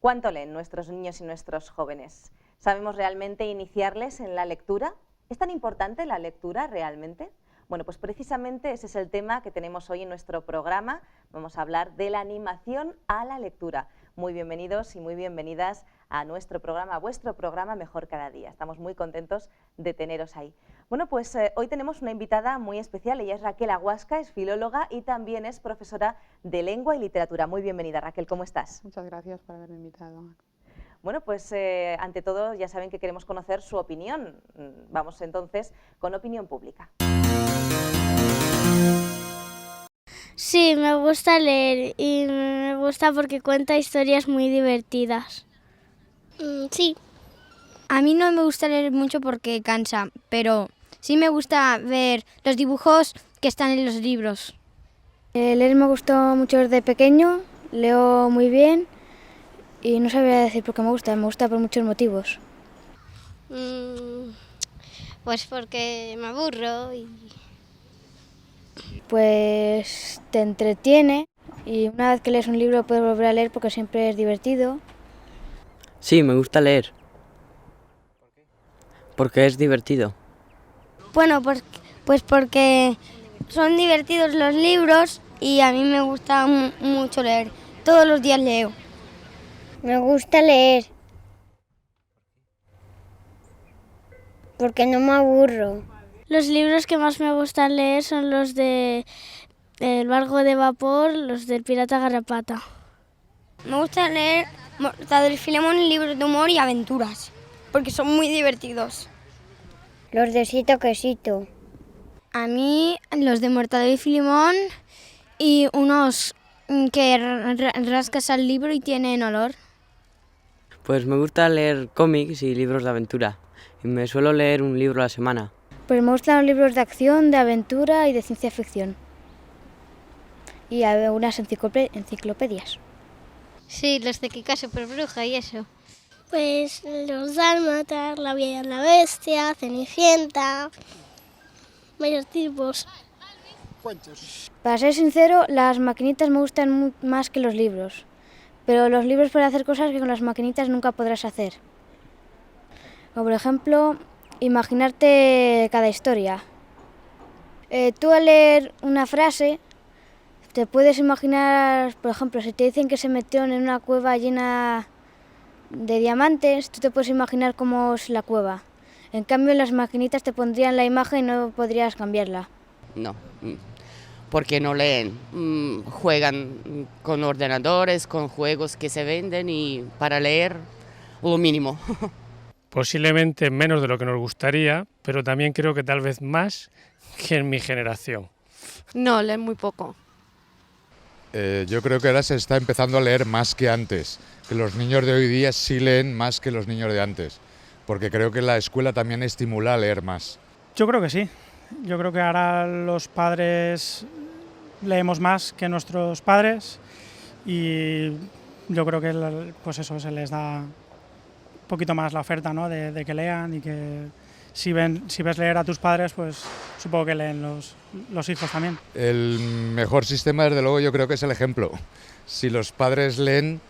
¿Cuánto leen nuestros niños y nuestros jóvenes? ¿Sabemos realmente iniciarles en la lectura? ¿Es tan importante la lectura realmente? Bueno, pues precisamente ese es el tema que tenemos hoy en nuestro programa. Vamos a hablar de la animación a la lectura. Muy bienvenidos y muy bienvenidas a nuestro programa, a vuestro programa Mejor Cada Día. Estamos muy contentos de teneros ahí. Bueno, pues hoy tenemos una invitada muy especial. Ella es Raquel Aguasca, es filóloga y también es profesora de lengua y literatura. Muy bienvenida, Raquel, ¿cómo estás? Muchas gracias por haberme invitado. Bueno, pues ante todo ya saben que queremos conocer su opinión. Vamos entonces con opinión pública. Sí, me gusta leer y me gusta porque cuenta historias muy divertidas. Sí. A mí no me gusta leer mucho porque cansa, pero sí me gusta ver los dibujos que están en los libros. Leer me gustó mucho desde pequeño, leo muy bien y no sabría decir por qué me gusta por muchos motivos. Pues porque me aburro y... Pues te entretiene y una vez que lees un libro puedes volver a leer porque siempre es divertido. Sí, me gusta leer. Porque es divertido. Bueno, pues porque son divertidos los libros y a mí me gusta mucho leer. Todos los días leo. Me gusta leer. Porque no me aburro. Los libros que más me gustan leer son los de El barco de vapor, los del pirata Garrapata. Me gusta leer Mortadelo y Filemón, libros de humor y aventuras, porque son muy divertidos. Los de Sito Quesito. A mí los de Mortadelo y Filemón y unos que rascas al libro y tienen olor. Pues me gusta leer cómics y libros de aventura. Y me suelo leer un libro a la semana. Pues me gustan los libros de acción, de aventura y de ciencia ficción. Y algunas enciclopedias. Sí, los de Kika Superbruja y eso. Pues los Dálmatas, La Bella y la Bestia, Cenicienta, varios tipos. Para ser sincero, las maquinitas me gustan más que los libros. Pero los libros pueden hacer cosas que con las maquinitas nunca podrás hacer. Como por ejemplo, imaginarte cada historia. Tú al leer una frase, te puedes imaginar, por ejemplo, si te dicen que se metió en una cueva llena de diamantes, tú te puedes imaginar cómo es la cueva. En cambio, en las maquinitas te pondrían la imagen y no podrías cambiarla. No, porque no leen, juegan con ordenadores, con juegos que se venden y para leer lo mínimo. Posiblemente menos de lo que nos gustaría, pero también creo que tal vez más que en mi generación. No, leen muy poco. Yo creo que ahora se está empezando a leer más que antes, que los niños de hoy día sí leen más que los niños de antes, porque creo que la escuela también estimula a leer más. Yo creo que sí. Yo creo que ahora los padres leemos más que nuestros padres y yo creo que pues eso se les da un poquito más la oferta, ¿no? de que lean y que si ves leer a tus padres, pues supongo que leen los hijos también. El mejor sistema, desde luego, yo creo que es el ejemplo. Si los padres leen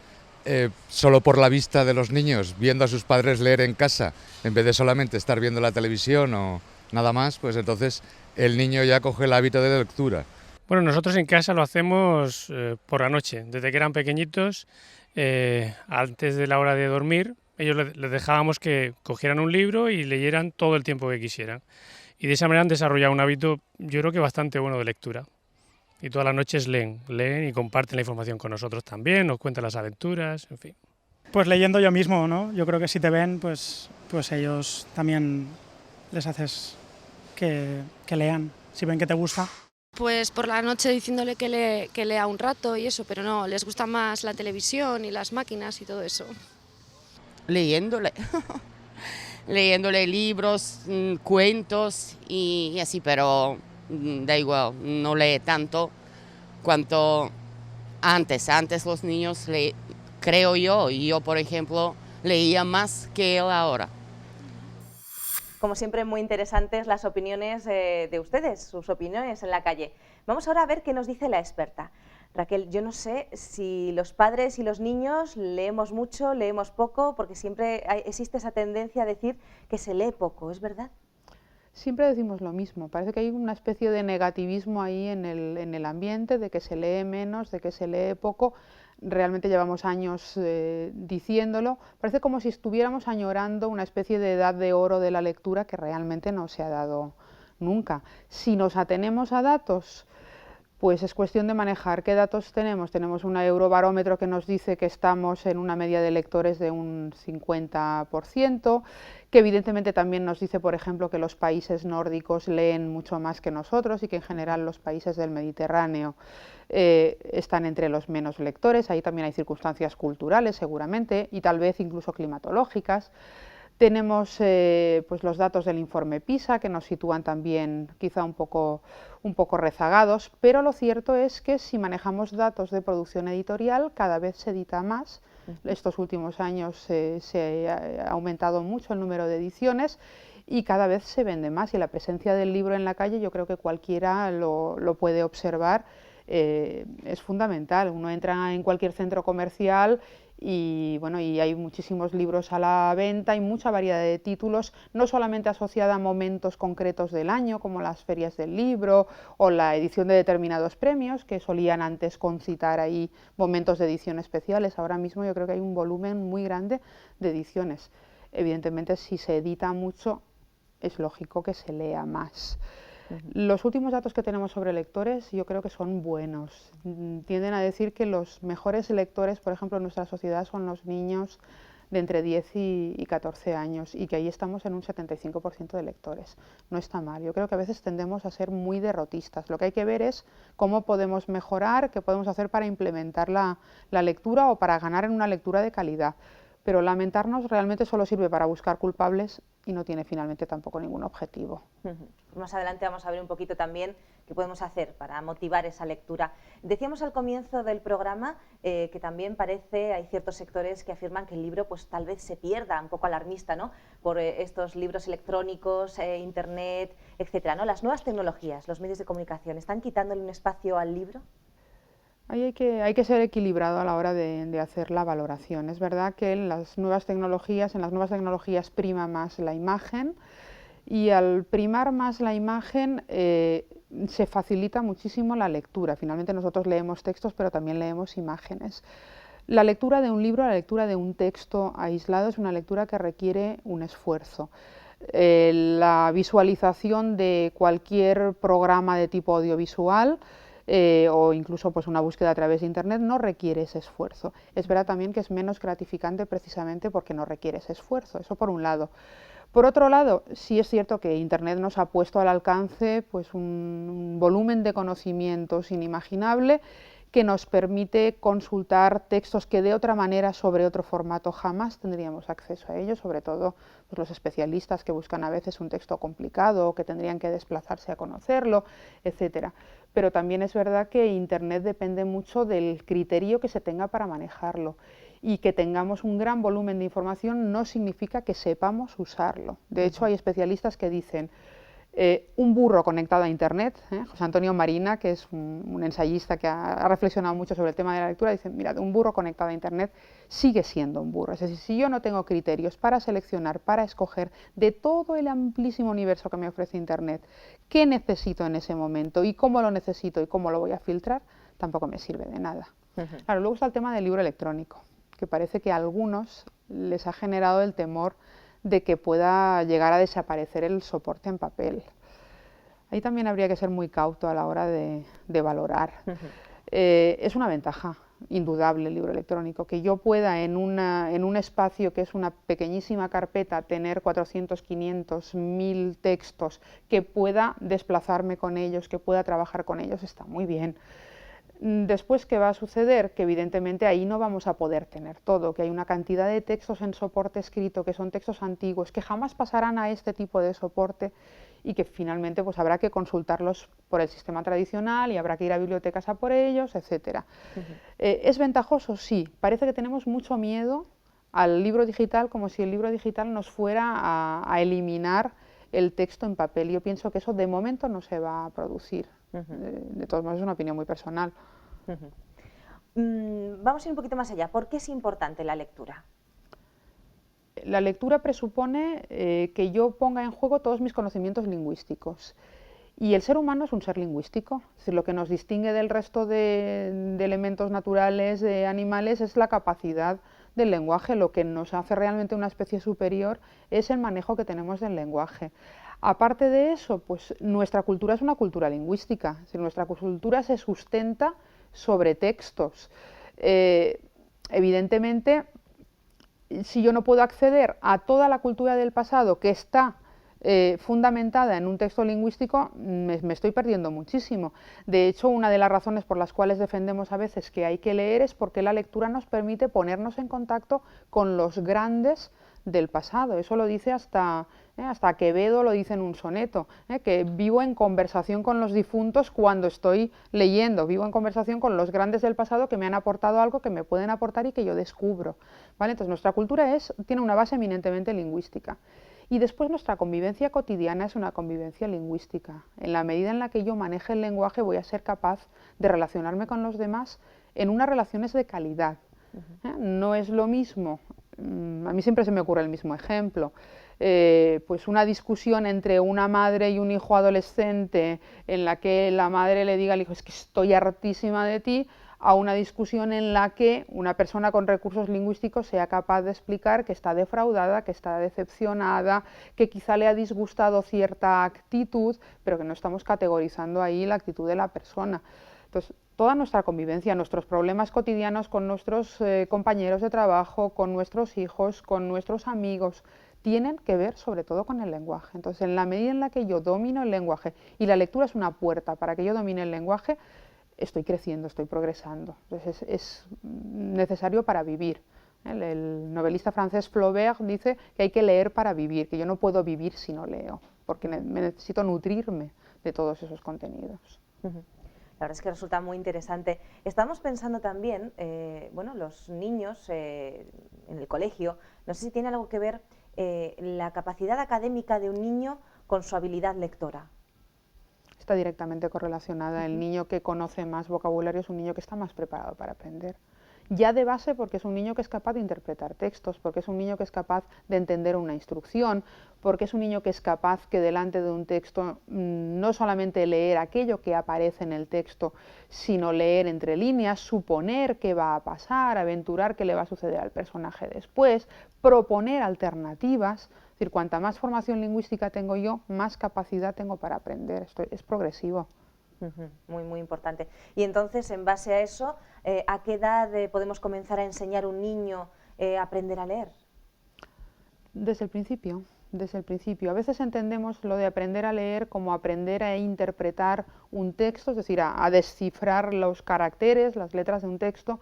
solo por la vista de los niños, viendo a sus padres leer en casa, en vez de solamente estar viendo la televisión o nada más, pues entonces el niño ya coge el hábito de lectura. Bueno, nosotros en casa lo hacemos por la noche. Desde que eran pequeñitos, antes de la hora de dormir, ellos les dejábamos que cogieran un libro y leyeran todo el tiempo que quisieran. Y de esa manera han desarrollado un hábito, yo creo que bastante bueno de lectura. Y todas las noches leen y comparten la información con nosotros también, nos cuentan las aventuras, en fin. Pues leyendo yo mismo, ¿no? Yo creo que si te ven, pues ellos también les haces que lean, si ven que te gusta. Pues por la noche diciéndole que lea un rato y eso, pero no, les gusta más la televisión y las máquinas y todo eso. Leyéndole libros, cuentos y así, pero da igual, no lee tanto cuanto antes. Antes los niños, creo yo, y yo por ejemplo, leía más que él ahora. Como siempre, muy interesantes las opiniones de ustedes, sus opiniones en la calle. Vamos ahora a ver qué nos dice la experta. Raquel, yo no sé si los padres y los niños leemos mucho, leemos poco, porque siempre existe esa tendencia a decir que se lee poco, ¿es verdad? Siempre decimos lo mismo, parece que hay una especie de negativismo ahí en el ambiente, de que se lee menos, de que se lee poco. Realmente llevamos años diciéndolo, parece como si estuviéramos añorando una especie de edad de oro de la lectura que realmente no se ha dado nunca. Si nos atenemos a datos, pues es cuestión de manejar qué datos tenemos. Tenemos un Eurobarómetro que nos dice que estamos en una media de lectores de un 50%, que evidentemente también nos dice, por ejemplo, que los países nórdicos leen mucho más que nosotros y que en general los países del Mediterráneo están entre los menos lectores. Ahí también hay circunstancias culturales seguramente y tal vez incluso climatológicas. Tenemos pues los datos del informe PISA que nos sitúan también quizá un poco rezagados, pero lo cierto es que si manejamos datos de producción editorial cada vez se edita más. Estos últimos años se ha aumentado mucho el número de ediciones y cada vez se vende más, y la presencia del libro en la calle yo creo que cualquiera lo puede observar, es fundamental. Uno entra en cualquier centro comercial y bueno, y hay muchísimos libros a la venta, hay mucha variedad de títulos, no solamente asociada a momentos concretos del año, como las ferias del libro o la edición de determinados premios, que solían antes concitar ahí momentos de edición especiales. Ahora mismo yo creo que hay un volumen muy grande de ediciones. Evidentemente, si se edita mucho, es lógico que se lea más. Los últimos datos que tenemos sobre lectores yo creo que son buenos. Tienden a decir que los mejores lectores, por ejemplo, en nuestra sociedad son los niños de entre 10 y 14 años y que ahí estamos en un 75% de lectores. No está mal. Yo creo que a veces tendemos a ser muy derrotistas. Lo que hay que ver es cómo podemos mejorar, qué podemos hacer para implementar la lectura o para ganar en una lectura de calidad. Pero lamentarnos realmente solo sirve para buscar culpables y no tiene finalmente tampoco ningún objetivo. Más adelante vamos a ver un poquito también qué podemos hacer para motivar esa lectura. Decíamos al comienzo del programa que también hay ciertos sectores que afirman que el libro pues tal vez se pierda, un poco alarmista, ¿no?, por estos libros electrónicos, internet, etcétera, ¿no? Las nuevas tecnologías, los medios de comunicación, ¿están quitándole un espacio al libro? Ahí hay que ser equilibrado a la hora de hacer la valoración. Es verdad que en las nuevas tecnologías prima más la imagen, y al primar más la imagen se facilita muchísimo la lectura. Finalmente nosotros leemos textos, pero también leemos imágenes. La lectura de un libro, la lectura de un texto aislado es una lectura que requiere un esfuerzo. La visualización de cualquier programa de tipo audiovisual o incluso pues una búsqueda a través de internet no requiere ese esfuerzo. Es verdad también que es menos gratificante precisamente porque no requiere ese esfuerzo, eso por un lado. Por otro lado, sí es cierto que internet nos ha puesto al alcance pues un volumen de conocimientos inimaginable que nos permite consultar textos que de otra manera, sobre otro formato, jamás tendríamos acceso a ellos, sobre todo pues, los especialistas que buscan a veces un texto complicado o que tendrían que desplazarse a conocerlo, etcétera. Pero también es verdad que internet depende mucho del criterio que se tenga para manejarlo, y que tengamos un gran volumen de información no significa que sepamos usarlo. De hecho, hay especialistas que dicen un burro conectado a internet. José Antonio Marina, que es un ensayista que ha reflexionado mucho sobre el tema de la lectura, dice, mira, un burro conectado a internet sigue siendo un burro. Es decir, si yo no tengo criterios para seleccionar, para escoger de todo el amplísimo universo que me ofrece internet, qué necesito en ese momento y cómo lo necesito y cómo lo voy a filtrar, tampoco me sirve de nada. Claro, luego está el tema del libro electrónico, que parece que a algunos les ha generado el temor de que pueda llegar a desaparecer el soporte en papel. Ahí también habría que ser muy cauto a la hora de valorar. Es una ventaja indudable el libro electrónico, que yo pueda en un espacio que es una pequeñísima carpeta tener 400, 500, 1000 textos, que pueda desplazarme con ellos, que pueda trabajar con ellos, está muy bien. Después, ¿qué va a suceder? Que evidentemente ahí no vamos a poder tener todo, que hay una cantidad de textos en soporte escrito, que son textos antiguos, que jamás pasarán a este tipo de soporte y que finalmente pues, habrá que consultarlos por el sistema tradicional y habrá que ir a bibliotecas a por ellos, etc. ¿Es ventajoso? Sí. Parece que tenemos mucho miedo al libro digital, como si el libro digital nos fuera a eliminar el texto en papel. Yo pienso que eso de momento no se va a producir. De todos modos es una opinión muy personal. Vamos a ir un poquito más allá. ¿Por qué es importante la lectura? La lectura presupone que yo ponga en juego todos mis conocimientos lingüísticos. Y el ser humano es un ser lingüístico. Es decir, lo que nos distingue del resto de elementos naturales, de animales, es la capacidad del lenguaje. Lo que nos hace realmente una especie superior es el manejo que tenemos del lenguaje. Aparte de eso, pues nuestra cultura es una cultura lingüística. Es decir, nuestra cultura se sustenta sobre textos. Evidentemente, si yo no puedo acceder a toda la cultura del pasado que está fundamentada en un texto lingüístico, me estoy perdiendo muchísimo. De hecho, una de las razones por las cuales defendemos a veces que hay que leer es porque la lectura nos permite ponernos en contacto con los grandes del pasado. Eso lo dice hasta Quevedo, lo dice en un soneto, que vivo en conversación con los difuntos cuando estoy leyendo, vivo en conversación con los grandes del pasado que me han aportado algo, que me pueden aportar y que yo descubro. ¿Vale? Entonces nuestra cultura tiene una base eminentemente lingüística. Y después nuestra convivencia cotidiana es una convivencia lingüística. En la medida en la que yo maneje el lenguaje voy a ser capaz de relacionarme con los demás en unas relaciones de calidad. No es lo mismo, a mí siempre se me ocurre el mismo ejemplo, pues una discusión entre una madre y un hijo adolescente en la que la madre le diga al hijo, es que estoy hartísima de ti, a una discusión en la que una persona con recursos lingüísticos sea capaz de explicar que está defraudada, que está decepcionada, que quizá le ha disgustado cierta actitud, pero que no estamos categorizando ahí la actitud de la persona. Entonces, toda nuestra convivencia, nuestros problemas cotidianos con nuestros compañeros de trabajo, con nuestros hijos, con nuestros amigos, tienen que ver sobre todo con el lenguaje. Entonces, en la medida en la que yo domino el lenguaje, y la lectura es una puerta para que yo domine el lenguaje, estoy creciendo, estoy progresando. Entonces es necesario para vivir. El novelista francés Flaubert dice que hay que leer para vivir, que yo no puedo vivir si no leo, porque me necesito nutrirme de todos esos contenidos. La verdad es que resulta muy interesante. Estamos pensando también, bueno, los niños en el colegio, no sé si tiene algo que ver la capacidad académica de un niño con su habilidad lectora. Está directamente correlacionada. El niño que conoce más vocabulario es un niño que está más preparado para aprender. Ya de base porque es un niño que es capaz de interpretar textos, porque es un niño que es capaz de entender una instrucción, porque es un niño que es capaz que delante de un texto no solamente leer aquello que aparece en el texto, sino leer entre líneas, suponer qué va a pasar, aventurar qué le va a suceder al personaje después, proponer alternativas. Es decir, cuanta más formación lingüística tengo yo, más capacidad tengo para aprender. Esto es progresivo. Muy, muy importante. Y entonces, en base a eso, ¿a qué edad podemos comenzar a enseñar a un niño a aprender a leer? Desde el principio, desde el principio. A veces entendemos lo de aprender a leer como aprender a interpretar un texto, es decir, a descifrar los caracteres, las letras de un texto,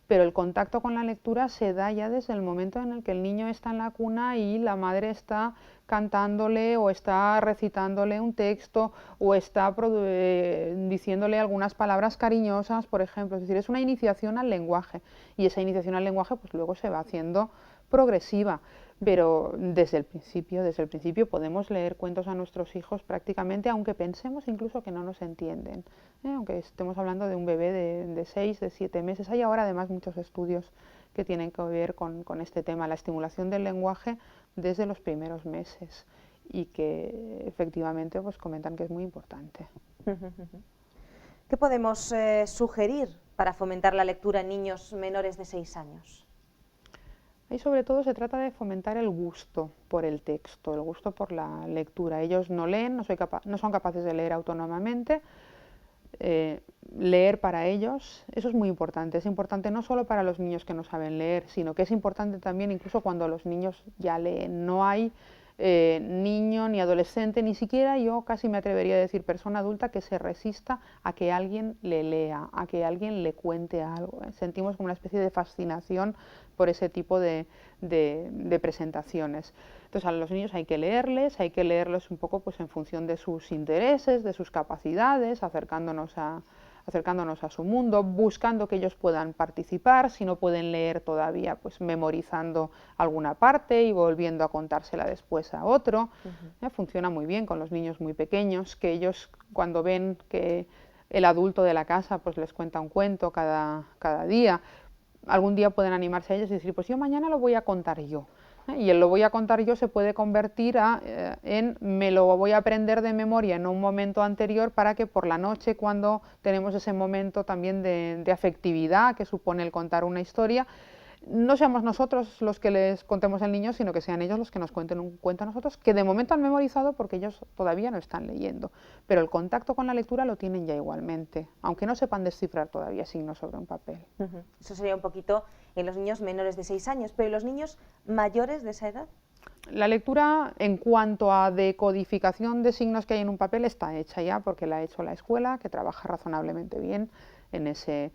pero el contacto con la lectura se da ya desde el momento en el que el niño está en la cuna y la madre está cantándole o está recitándole un texto o está diciéndole algunas palabras cariñosas, por ejemplo. Es decir, es una iniciación al lenguaje y esa iniciación al lenguaje pues luego se va haciendo progresiva. Pero desde el principio podemos leer cuentos a nuestros hijos prácticamente, aunque pensemos incluso que no nos entienden. Aunque estemos hablando de un bebé de 6, de 7 meses. Hay ahora además muchos estudios que tienen que ver con este tema, la estimulación del lenguaje desde los primeros meses y que efectivamente pues comentan que es muy importante. ¿Qué podemos sugerir para fomentar la lectura en niños menores de 6 años? Ahí sobre todo se trata de fomentar el gusto por el texto, el gusto por la lectura. Ellos no leen, no son capaces de leer autónomamente. Leer para ellos, eso es muy importante. Es importante no solo para los niños que no saben leer, sino que es importante también incluso cuando los niños ya leen. No hay niño ni adolescente, ni siquiera yo casi me atrevería a decir persona adulta que se resista a que alguien le lea, a que alguien le cuente algo. Sentimos como una especie de fascinación por ese tipo de presentaciones. Entonces a los niños hay que leerles un poco pues en función de sus intereses, de sus capacidades, acercándonos a su mundo, buscando que ellos puedan participar, si no pueden leer todavía, pues memorizando alguna parte y volviendo a contársela después a otro. Funciona muy bien con los niños muy pequeños, que ellos cuando ven que el adulto de la casa pues les cuenta un cuento cada día. Algún día pueden animarse a ellos y decir, pues yo mañana lo voy a contar yo. Y el lo voy a contar yo se puede convertir en me lo voy a aprender de memoria en un momento anterior para que por la noche, cuando tenemos ese momento también de afectividad que supone el contar una historia, no seamos nosotros los que les contemos al niño, sino que sean ellos los que nos cuenten un cuento a nosotros, que de momento han memorizado porque ellos todavía no están leyendo, pero el contacto con la lectura lo tienen ya igualmente, aunque no sepan descifrar todavía signos sobre un papel. Eso sería un poquito en los niños menores de 6 años, pero ¿y los niños mayores de esa edad? La lectura, en cuanto a decodificación de signos que hay en un papel, está hecha ya, porque la ha hecho la escuela, que trabaja razonablemente bien en ese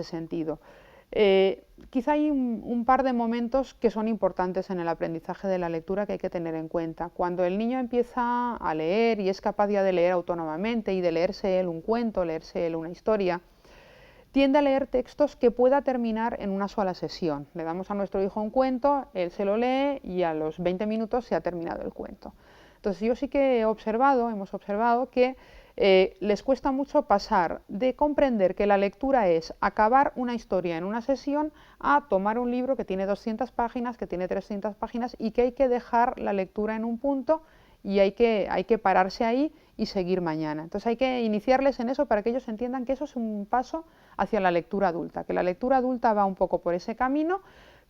sentido. Quizá hay un par de momentos que son importantes en el aprendizaje de la lectura que hay que tener en cuenta. Cuando el niño empieza a leer y es capaz ya de leer autónomamente y de leerse él un cuento, leerse él una historia, tiende a leer textos que pueda terminar en una sola sesión. Le damos a nuestro hijo un cuento, él se lo lee y a los 20 minutos se ha terminado el cuento. Entonces yo sí que hemos observado que les cuesta mucho pasar de comprender que la lectura es acabar una historia en una sesión a tomar un libro que tiene 200 páginas, que tiene 300 páginas y que hay que dejar la lectura en un punto y hay que pararse ahí y seguir mañana. Entonces hay que iniciarles en eso para que ellos entiendan que eso es un paso hacia la lectura adulta, que la lectura adulta va un poco por ese camino,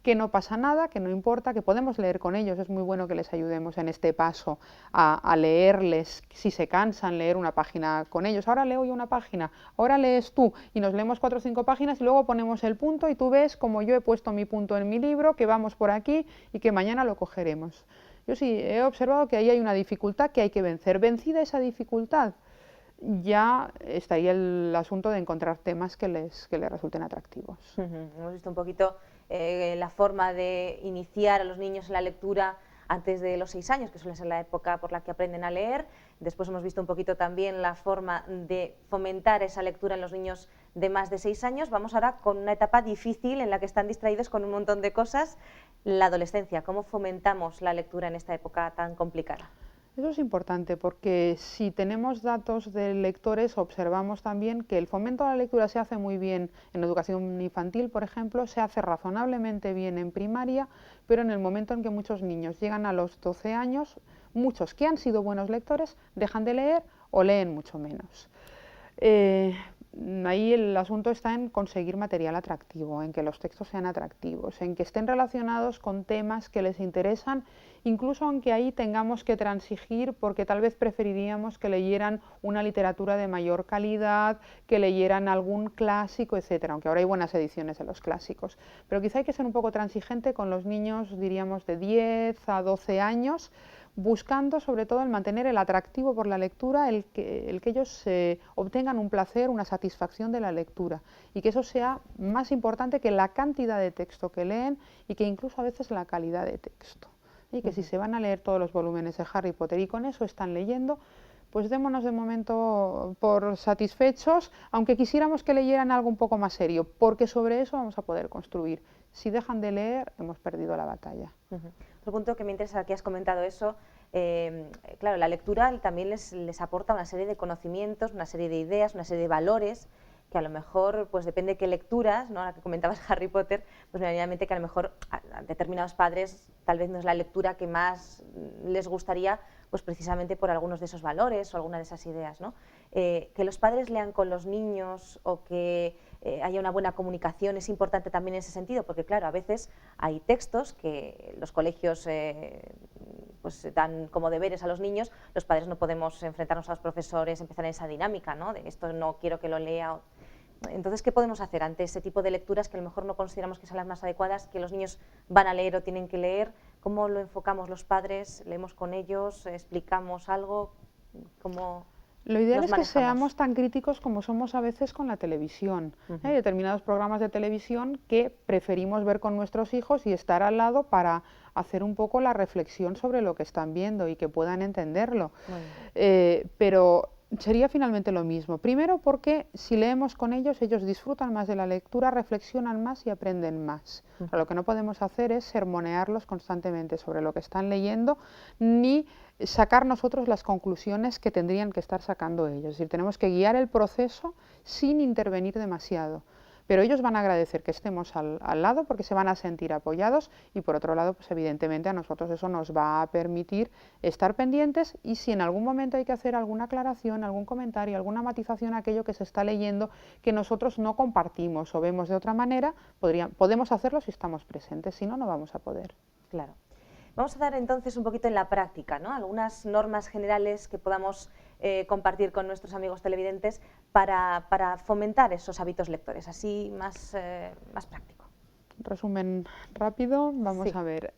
que no pasa nada, que no importa, que podemos leer con ellos. Es muy bueno que les ayudemos en este paso a leerles, si se cansan, leer una página con ellos. Ahora leo yo una página, ahora lees tú, y nos leemos 4 o 5 páginas y luego ponemos el punto y tú ves como yo he puesto mi punto en mi libro, que vamos por aquí y que mañana lo cogeremos. Yo sí he observado que ahí hay una dificultad que hay que vencer. Vencida esa dificultad, ya estaría el asunto de encontrar temas que les resulten atractivos. Hemos visto un poquito la forma de iniciar a los niños en la lectura antes de los 6 años, que suele ser la época por la que aprenden a leer. Después hemos visto un poquito también la forma de fomentar esa lectura en los niños de más de 6 años. Vamos ahora con una etapa difícil en la que están distraídos con un montón de cosas, la adolescencia. ¿Cómo fomentamos la lectura en esta época tan complicada? Eso es importante porque si tenemos datos de lectores observamos también que el fomento a la lectura se hace muy bien en educación infantil, por ejemplo, se hace razonablemente bien en primaria, pero en el momento en que muchos niños llegan a los 12 años, muchos que han sido buenos lectores dejan de leer o leen mucho menos. Ahí el asunto está en conseguir material atractivo, en que los textos sean atractivos, en que estén relacionados con temas que les interesan, incluso aunque ahí tengamos que transigir porque tal vez preferiríamos que leyeran una literatura de mayor calidad, que leyeran algún clásico, etcétera, aunque ahora hay buenas ediciones de los clásicos. Pero quizá hay que ser un poco transigente con los niños, diríamos, de 10 a 12 años, buscando sobre todo el mantener el atractivo por la lectura, el que ellos obtengan un placer, una satisfacción de la lectura y que eso sea más importante que la cantidad de texto que leen y que incluso a veces la calidad de texto. Y que si se van a leer todos los volúmenes de Harry Potter y con eso están leyendo, pues démonos de momento por satisfechos, aunque quisiéramos que leyeran algo un poco más serio, porque sobre eso vamos a poder construir. Si dejan de leer, hemos perdido la batalla. Otro punto que me interesa, que has comentado eso, claro, la lectura también les aporta una serie de conocimientos, una serie de ideas, una serie de valores, que a lo mejor, pues depende de qué lecturas, ¿no? La que comentabas Harry Potter, pues me venía a la mente que a lo mejor a determinados padres tal vez no es la lectura que más les gustaría, pues precisamente por algunos de esos valores o alguna de esas ideas, ¿no? Que los padres lean con los niños o que haya una buena comunicación es importante también en ese sentido, porque claro, a veces hay textos que los colegios pues dan como deberes a los niños, los padres no podemos enfrentarnos a los profesores, empezar en esa dinámica, ¿no? De esto no quiero que lo lea. Entonces, ¿qué podemos hacer ante ese tipo de lecturas que a lo mejor no consideramos que son las más adecuadas, que los niños van a leer o tienen que leer? ¿Cómo lo enfocamos los padres? ¿Leemos con ellos? ¿Explicamos algo? ¿Cómo Lo ideal es que manejamos? seamos tan críticos como somos a veces con la televisión. Hay determinados programas de televisión que preferimos ver con nuestros hijos y estar al lado para hacer un poco la reflexión sobre lo que están viendo y que puedan entenderlo. Pero sería finalmente lo mismo. Primero porque si leemos con ellos, ellos disfrutan más de la lectura, reflexionan más y aprenden más. Lo que no podemos hacer es sermonearlos constantemente sobre lo que están leyendo, ni sacar nosotros las conclusiones que tendrían que estar sacando ellos. Es decir, tenemos que guiar el proceso sin intervenir demasiado. Pero ellos van a agradecer que estemos al lado porque se van a sentir apoyados y por otro lado, pues evidentemente a nosotros eso nos va a permitir estar pendientes y si en algún momento hay que hacer alguna aclaración, algún comentario, alguna matización a aquello que se está leyendo que nosotros no compartimos o vemos de otra manera, podemos hacerlo si estamos presentes, si no, no vamos a poder. Claro. Vamos a dar entonces un poquito en la práctica, ¿no? Algunas normas generales que podamos compartir con nuestros amigos televidentes para fomentar esos hábitos lectores, así más práctico. Resumen rápido, vamos a ver,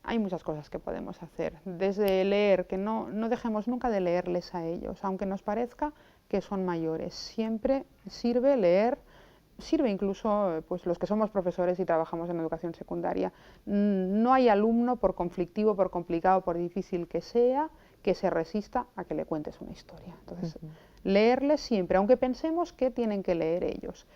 hay muchas cosas que podemos hacer, desde leer, que no dejemos nunca de leerles a ellos, aunque nos parezca que son mayores, siempre sirve leer. Sirve incluso pues, los que somos profesores y trabajamos en educación secundaria. No hay alumno, por conflictivo, por complicado, por difícil que sea, que se resista a que le cuentes una historia. Entonces, leerles siempre, aunque pensemos que tienen que leer ellos.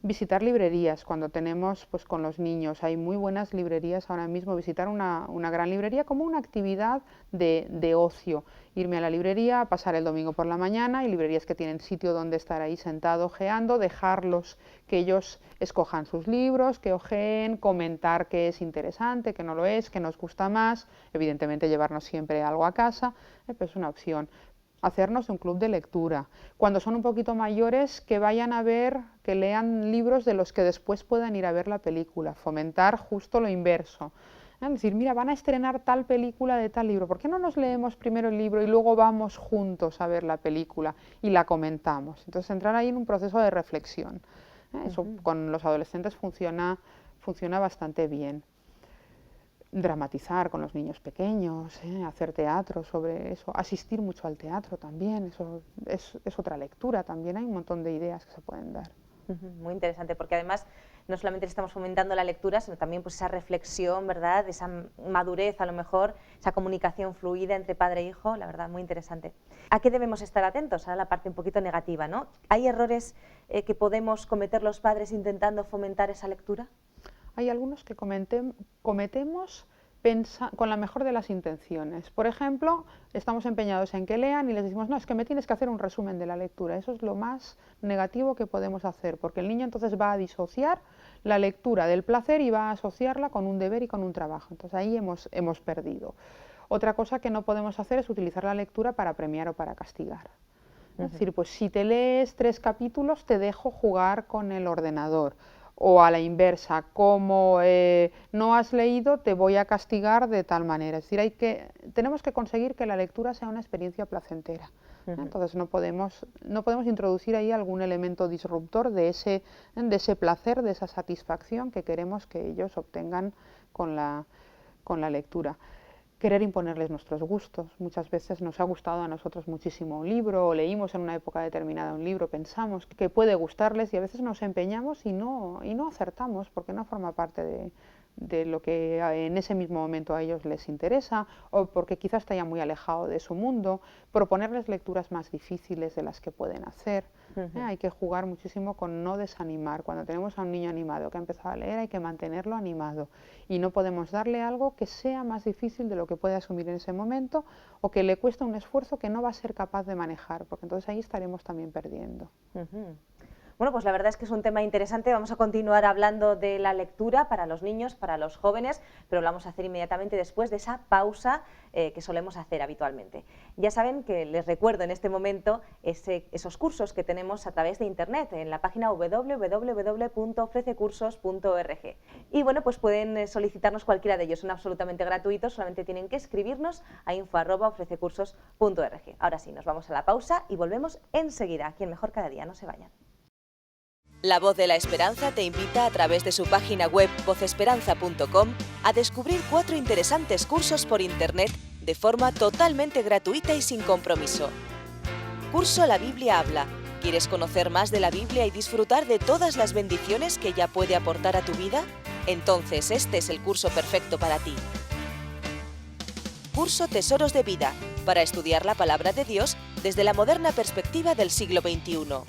Visitar librerías cuando tenemos pues, con los niños. Hay muy buenas librerías ahora mismo. Visitar una gran librería como una actividad de ocio. Irme a la librería, pasar el domingo por la mañana. Hay librerías que tienen sitio donde estar ahí sentado ojeando, dejarlos que ellos escojan sus libros, que ojeen, comentar qué es interesante, qué no lo es, qué nos gusta más. Evidentemente llevarnos siempre algo a casa, pues es una opción. Hacernos un club de lectura. Cuando son un poquito mayores, que vayan a ver, que lean libros de los que después puedan ir a ver la película. Fomentar justo lo inverso. Es decir, mira, van a estrenar tal película de tal libro, ¿por qué no nos leemos primero el libro y luego vamos juntos a ver la película y la comentamos? Entonces entrar ahí en un proceso de reflexión. Eso con los adolescentes funciona bastante bien. Dramatizar con los niños pequeños, hacer teatro sobre eso, asistir mucho al teatro también, eso es otra lectura también, hay un montón de ideas que se pueden dar. Muy interesante, porque además no solamente estamos fomentando la lectura, sino también pues, esa reflexión, ¿verdad?, esa madurez a lo mejor, esa comunicación fluida entre padre e hijo, la verdad, muy interesante. ¿A qué debemos estar atentos? Ahora la parte un poquito negativa, ¿no? ¿Hay errores que podemos cometer los padres intentando fomentar esa lectura? Hay algunos que cometemos con la mejor de las intenciones. Por ejemplo, estamos empeñados en que lean y les decimos, no, es que me tienes que hacer un resumen de la lectura. Eso es lo más negativo que podemos hacer, porque el niño entonces va a disociar la lectura del placer y va a asociarla con un deber y con un trabajo. Entonces ahí hemos perdido. Otra cosa que no podemos hacer es utilizar la lectura para premiar o para castigar. Es decir, pues si te lees 3 capítulos te dejo jugar con el ordenador. O a la inversa, como no has leído, te voy a castigar de tal manera. Es decir, tenemos que conseguir que la lectura sea una experiencia placentera. Entonces no podemos introducir ahí algún elemento disruptor de ese placer, de esa satisfacción que queremos que ellos obtengan con la lectura. Querer imponerles nuestros gustos. Muchas veces nos ha gustado a nosotros muchísimo un libro, o leímos en una época determinada un libro, pensamos que puede gustarles y a veces nos empeñamos y no acertamos porque no forma parte de lo que en ese mismo momento a ellos les interesa o porque quizás está ya muy alejado de su mundo. Proponerles lecturas más difíciles de las que pueden hacer. Hay que jugar muchísimo con no desanimar. Cuando tenemos a un niño animado que ha empezado a leer hay que mantenerlo animado y no podemos darle algo que sea más difícil de lo que puede asumir en ese momento o que le cuesta un esfuerzo que no va a ser capaz de manejar, porque entonces ahí estaremos también perdiendo. Bueno, pues la verdad es que es un tema interesante. Vamos a continuar hablando de la lectura para los niños, para los jóvenes, pero lo vamos a hacer inmediatamente después de esa pausa que solemos hacer habitualmente. Ya saben que les recuerdo en este momento esos cursos que tenemos a través de internet en la página www.ofrececursos.org. Y bueno, pues pueden solicitarnos cualquiera de ellos, son absolutamente gratuitos, solamente tienen que escribirnos a info@ofrececursos.org. Ahora sí, nos vamos a la pausa y volvemos enseguida, aquí en Mejor Cada Día, no se vayan. La Voz de la Esperanza te invita a través de su página web vozesperanza.com a descubrir 4 interesantes cursos por internet de forma totalmente gratuita y sin compromiso. Curso La Biblia Habla. ¿Quieres conocer más de la Biblia y disfrutar de todas las bendiciones que ella puede aportar a tu vida? Entonces este es el curso perfecto para ti. Curso Tesoros de Vida, para estudiar la palabra de Dios desde la moderna perspectiva del siglo XXI.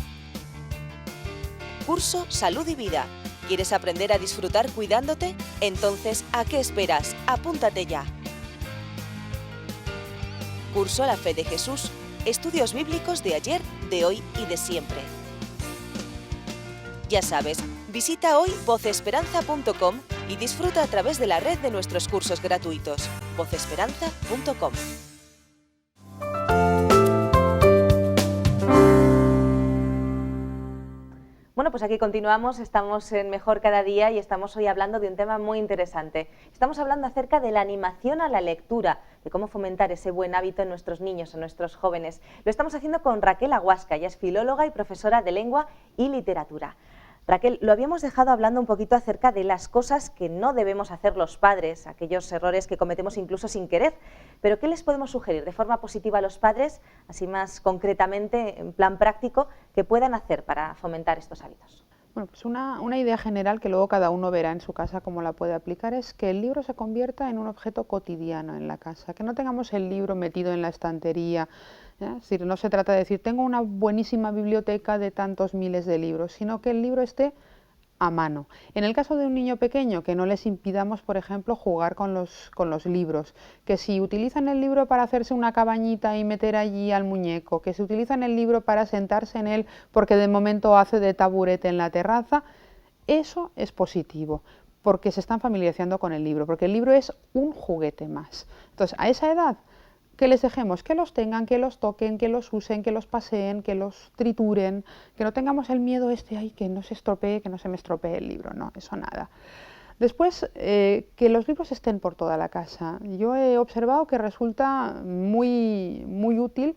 Curso Salud y Vida. ¿Quieres aprender a disfrutar cuidándote? Entonces, ¿a qué esperas? Apúntate ya. Curso La Fe de Jesús. Estudios bíblicos de ayer, de hoy y de siempre. Ya sabes, visita hoy vocesperanza.com y disfruta a través de la red de nuestros cursos gratuitos. vocesperanza.com. Bueno, pues aquí continuamos, estamos en Mejor Cada Día y estamos hoy hablando de un tema muy interesante. Estamos hablando acerca de la animación a la lectura, de cómo fomentar ese buen hábito en nuestros niños, en nuestros jóvenes. Lo estamos haciendo con Raquel Aguasca, ella es filóloga y profesora de lengua y literatura. Raquel, lo habíamos dejado hablando un poquito acerca de las cosas que no debemos hacer los padres, aquellos errores que cometemos incluso sin querer, pero ¿qué les podemos sugerir de forma positiva a los padres, así más concretamente, en plan práctico, que puedan hacer para fomentar estos hábitos? Bueno, pues una idea general que luego cada uno verá en su casa cómo la puede aplicar es que el libro se convierta en un objeto cotidiano en la casa, que no tengamos el libro metido en la estantería. Es decir, no se trata de decir tengo una buenísima biblioteca de tantos miles de libros, sino que el libro esté a mano. En el caso de un niño pequeño, que no les impidamos, por ejemplo, jugar con los libros, que si utilizan el libro para hacerse una cabañita y meter allí al muñeco, que si utilizan el libro para sentarse en él porque de momento hace de taburete en la terraza, eso es positivo, porque se están familiarizando con el libro, porque el libro es un juguete más. Entonces, a esa edad, que les dejemos que los tengan, que los toquen, que los usen, que los paseen, que los trituren, que no tengamos el miedo ay, que no se estropee, que no se me estropee el libro, no, eso nada. Después, que los libros estén por toda la casa. Yo he observado que resulta muy útil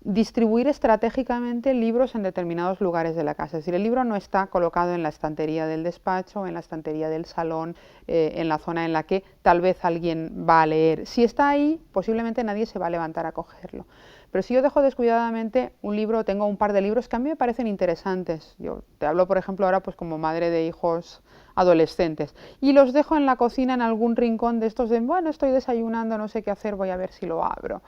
distribuir estratégicamente libros en determinados lugares de la casa. Es decir, el libro no está colocado en la estantería del despacho, en la estantería del salón, en la zona en la que tal vez alguien va a leer. Si está ahí, posiblemente nadie se va a levantar a cogerlo. Pero si yo dejo descuidadamente un libro, tengo un par de libros que a mí me parecen interesantes. Yo te hablo, por ejemplo, ahora pues como madre de hijos adolescentes, y los dejo en la cocina en algún rincón de estos de, bueno, estoy desayunando, no sé qué hacer, voy a ver si lo abro.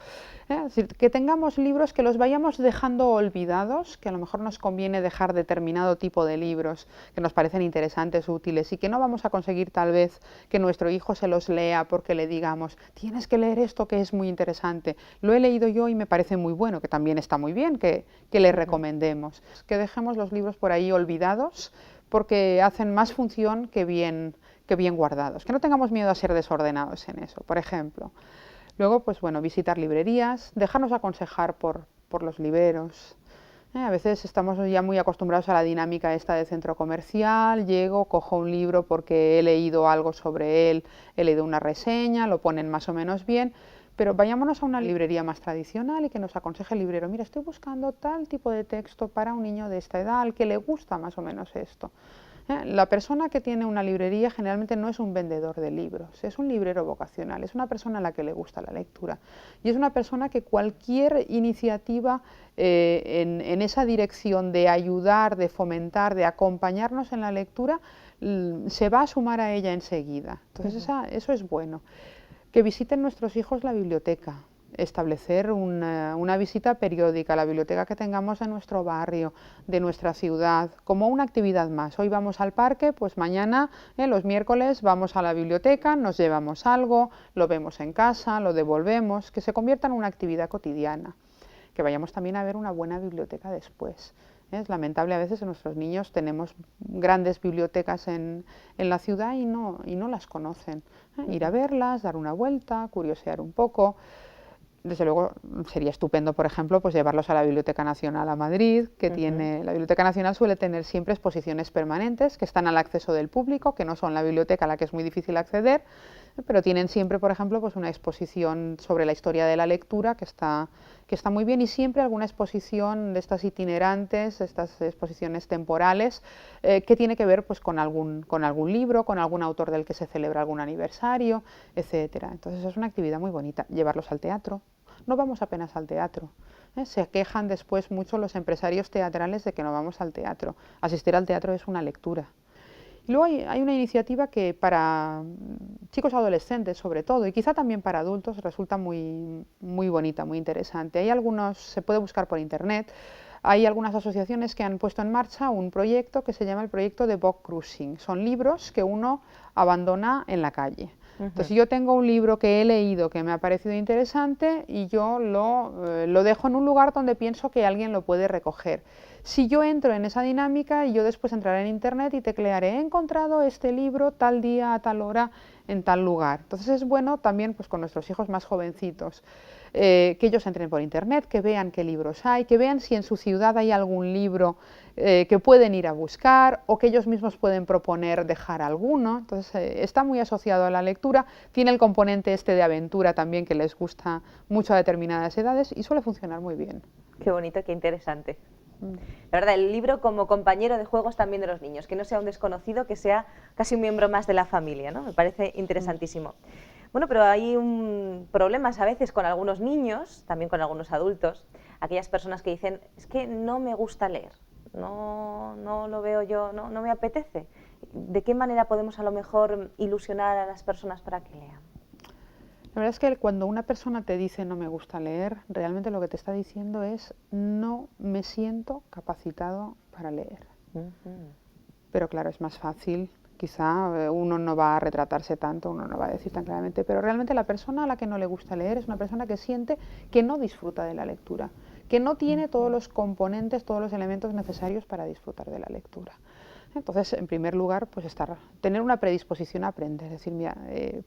Es decir, que tengamos libros que los vayamos dejando olvidados, que a lo mejor nos conviene dejar determinado tipo de libros que nos parecen interesantes, útiles, y que no vamos a conseguir tal vez que nuestro hijo se los lea porque le digamos, tienes que leer esto que es muy interesante, lo he leído yo y me parece muy bueno, que también está muy bien que le recomendemos. Que dejemos los libros por ahí olvidados, porque hacen más función que bien guardados. Que no tengamos miedo a ser desordenados en eso, por ejemplo. Luego, pues bueno, visitar librerías, dejarnos aconsejar por los libreros. A veces estamos ya muy acostumbrados a la dinámica esta de centro comercial, llego, cojo un libro porque he leído algo sobre él, he leído una reseña, lo ponen más o menos bien, pero vayámonos a una librería más tradicional y que nos aconseje el librero, mira, estoy buscando tal tipo de texto para un niño de esta edad, al que le gusta más o menos esto. La persona que tiene una librería generalmente no es un vendedor de libros, es un librero vocacional, es una persona a la que le gusta la lectura y es una persona que cualquier iniciativa en esa dirección de ayudar, de fomentar, de acompañarnos en la lectura, se va a sumar a ella enseguida. Entonces eso es bueno. Que visiten nuestros hijos la biblioteca, establecer una visita periódica a la biblioteca que tengamos en nuestro barrio, de nuestra ciudad, como una actividad más. Hoy vamos al parque, pues mañana, los miércoles, vamos a la biblioteca, nos llevamos algo, lo vemos en casa, lo devolvemos, que se convierta en una actividad cotidiana. Que vayamos también a ver una buena biblioteca después. Es lamentable a veces en nuestros niños tenemos grandes bibliotecas en la ciudad y no las conocen. Ir a verlas, dar una vuelta, curiosear un poco. Desde luego sería estupendo, por ejemplo, pues llevarlos a la Biblioteca Nacional a Madrid, que tiene, la Biblioteca Nacional suele tener siempre exposiciones permanentes que están al acceso del público, que no son la biblioteca a la que es muy difícil acceder, pero tienen siempre, por ejemplo, pues una exposición sobre la historia de la lectura que está muy bien, y siempre alguna exposición de estas itinerantes, estas exposiciones temporales, que tiene que ver pues con algún libro, con algún autor del que se celebra algún aniversario, etcétera. Entonces es una actividad muy bonita. Llevarlos al teatro. No vamos apenas al teatro. Se quejan después mucho los empresarios teatrales de que no vamos al teatro. Asistir al teatro es una lectura. Y luego hay una iniciativa que para chicos adolescentes sobre todo, y quizá también para adultos, resulta muy bonita, muy interesante. Hay algunos, se puede buscar por internet, hay algunas asociaciones que han puesto en marcha un proyecto que se llama el proyecto de Book Cruising. Son libros que uno abandona en la calle. Entonces, yo tengo un libro que he leído que me ha parecido interesante y yo lo dejo en un lugar donde pienso que alguien lo puede recoger. Si yo entro en esa dinámica, yo después entraré en internet y teclearé, he encontrado este libro tal día, a tal hora, en tal lugar. Entonces es bueno también pues, con nuestros hijos más jovencitos, que ellos entren por internet, que vean qué libros hay, que vean si en su ciudad hay algún libro que pueden ir a buscar o que ellos mismos pueden proponer dejar alguno. Entonces está muy asociado a la lectura, tiene el componente este de aventura también que les gusta mucho a determinadas edades y suele funcionar muy bien. Qué bonito, qué interesante. La verdad, el libro como compañero de juegos también de los niños, que no sea un desconocido, que sea casi un miembro más de la familia, ¿no? Me parece interesantísimo. Bueno, pero hay problemas a veces con algunos niños, también con algunos adultos, aquellas personas que dicen, es que no me gusta leer, no lo veo yo, no me apetece. ¿De qué manera podemos a lo mejor ilusionar a las personas para que lean? La verdad es que cuando una persona te dice no me gusta leer, realmente lo que te está diciendo es no me siento capacitado para leer. Pero claro, es más fácil, quizá uno no va a retratarse tanto, uno no va a decir tan claramente, pero realmente la persona a la que no le gusta leer es una persona que siente que no disfruta de la lectura, que no tiene todos los componentes, todos los elementos necesarios para disfrutar de la lectura. Entonces, en primer lugar, pues tener una predisposición a aprender, decir, mira,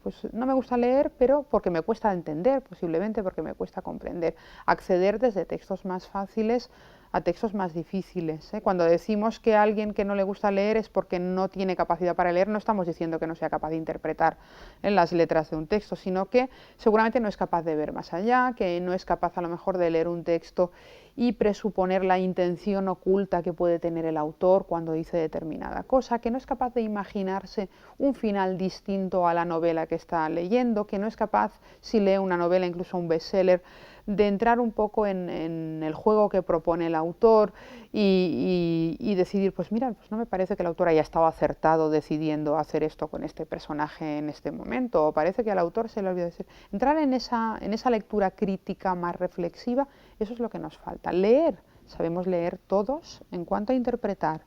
pues no me gusta leer, pero porque me cuesta entender, posiblemente porque me cuesta comprender, acceder desde textos más fáciles a textos más difíciles. Cuando decimos que a alguien que no le gusta leer es porque no tiene capacidad para leer, no estamos diciendo que no sea capaz de interpretar las letras de un texto, sino que seguramente no es capaz de ver más allá, que no es capaz a lo mejor de leer un texto y presuponer la intención oculta que puede tener el autor cuando dice determinada cosa, que no es capaz de imaginarse un final distinto a la novela que está leyendo, que no es capaz, si lee una novela, incluso un bestseller, de entrar un poco en el juego que propone el autor y decidir, pues mira, pues no me parece que el autor haya estado acertado decidiendo hacer esto con este personaje en este momento, o parece que al autor se le olvidó decir. Entrar en esa lectura crítica más reflexiva, eso es lo que nos falta. Leer, sabemos leer todos en cuanto a interpretar,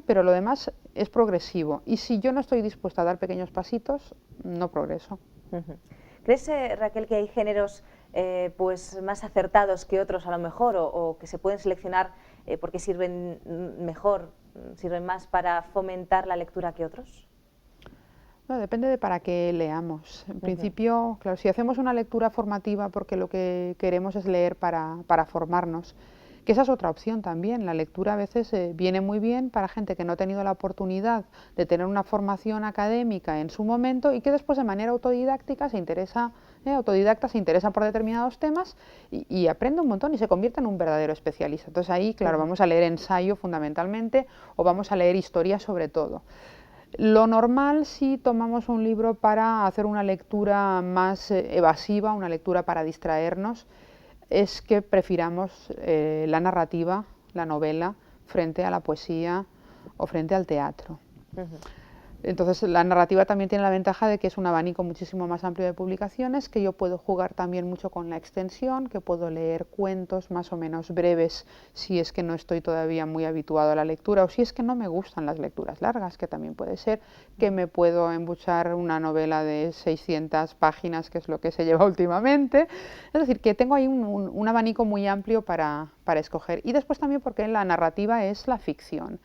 pero lo demás es progresivo, y si yo no estoy dispuesta a dar pequeños pasitos, no progreso. ¿Crees, Raquel, que hay géneros pues más acertados que otros a lo mejor, o que se pueden seleccionar porque sirven mejor, sirven más para fomentar la lectura que otros? No, depende de para qué leamos. En principio, claro, si hacemos una lectura formativa porque lo que queremos es leer para formarnos, que esa es otra opción también. La lectura a veces viene muy bien para gente que no ha tenido la oportunidad de tener una formación académica en su momento y que después de manera autodidacta se interesa por determinados temas y aprende un montón y se convierte en un verdadero especialista. Entonces ahí, claro, vamos a leer ensayo fundamentalmente o vamos a leer historia sobre todo. Lo normal, si tomamos un libro para hacer una lectura más evasiva, una lectura para distraernos, es que prefiramos la narrativa, la novela, frente a la poesía o frente al teatro. Entonces la narrativa también tiene la ventaja de que es un abanico muchísimo más amplio de publicaciones, que yo puedo jugar también mucho con la extensión, que puedo leer cuentos más o menos breves si es que no estoy todavía muy habituado a la lectura o si es que no me gustan las lecturas largas, que también puede ser, que me puedo embuchar una novela de 600 páginas, que es lo que se lleva últimamente. Es decir, que tengo ahí un abanico muy amplio para escoger. Y después también porque la narrativa es la ficción.